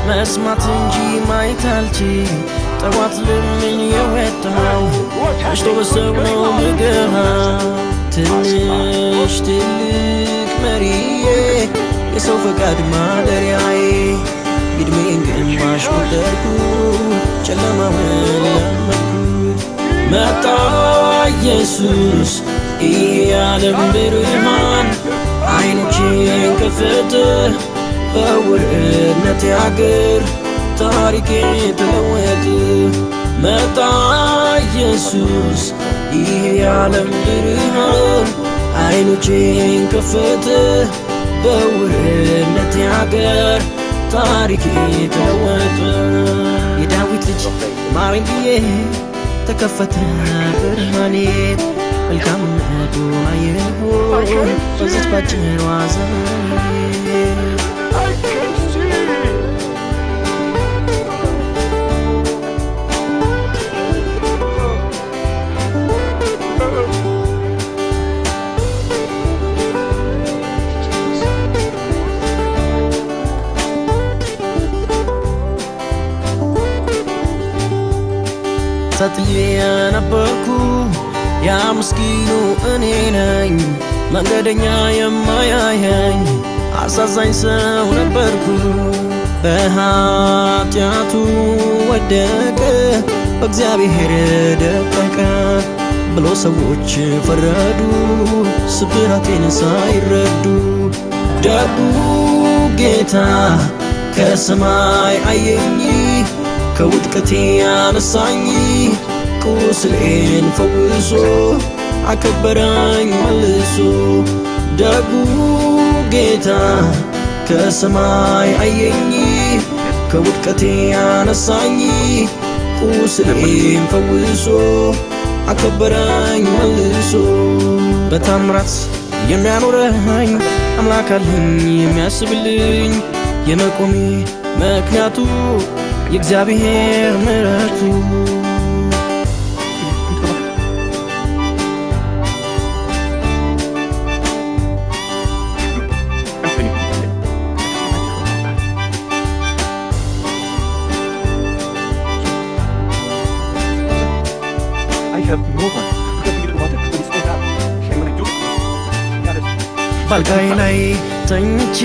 መስማት እንጂ ማየት አልችል ጠዋት ለምን የወጣው አሽቶ በሰው ነው ምገባ ትንሽ ትልቅ መሪዬ የሰው ፈቃድ ማደሪያዬ ግድሜን ግማሽ ቆጠርኩ ጨለማውን ለመድኩ መጣ ኢየሱስ ይህ የዓለም ብርሃን አይኖቼን ከፈተ በውርነት ያገር ታሪኬ ተለወጠ መጣ ኢየሱስ ይህ የዓለም ብርሃን አይኖቼን ከፈተ በውርነት ያገር ታሪኬ ተለወጠ የዳዊት ልጅ ማረኝ ብዬ ተከፈተ ብርሃኔ መልካምነቱን አየሁ በዚች ባጭር ዘመኔ ተጥዬ ነበርኩ ያ ምስኪኑ እኔ ነኝ መንገደኛ የማያየኝ አሳዛኝ ሰው ነበርኩ በኃጢአቱ ወደቀ በእግዚአብሔር ደቀቀ ብሎ ሰዎች ፈረዱ ስብራቴን ሳይረዱ ደጉ ጌታ ከሰማይ አየኝ ከውድቀቴ ያነሳኝ ቁስሌን ፈውሶ አከበረኝ መልሶ ደጉ ጌታ ከሰማይ አየኝ ከውድቀቴ ያነሳኝ ቁስሌን ፈውሶ አከበረኝ መልሶ በታምራት የሚያኖረኝ አምላክ አለኝ የሚያስብልኝ የመቆሜ ምክንያቱ የእግዚአብሔር ምሕረቱ ባልጋዬ ላይ ተኝቼ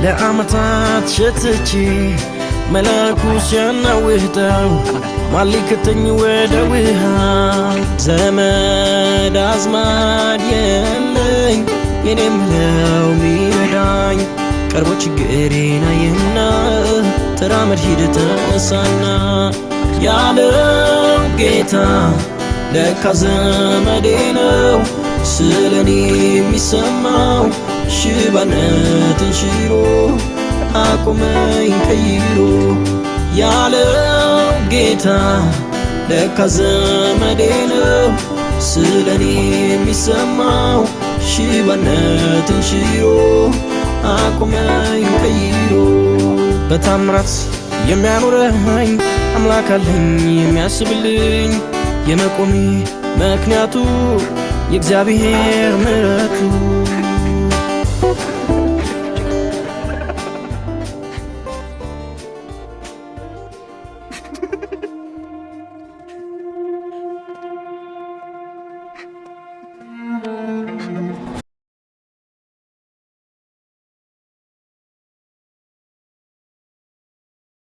ለዓመታት ሸትቼ መላኩ ሲያናውጠው ማሊከተኝ ወደ ውሃ ዘመድ አዝማድ የለኝ የኔ ምለው ሚረዳኝ ቀርቦ ችግሬን አየና ተራመድ ሂድ ተነሳና ያለው ጌታ ለካ ዘመዴ ነው ስለኔ የሚሰማው ሽባነትን ሽሮ አቆመኝ ቀይሮ ያለው ጌታ ለካ ዘመዴ ነው ስለኔ የሚሰማው ሽባነትን ሽሮ አቆመኝ ቀይሮ በታምራት የሚያኖረኝ አምላክ አለኝ የሚያስብልኝ የመቆሜ ምክንያቱ የእግዚአብሔር ምሕረቱ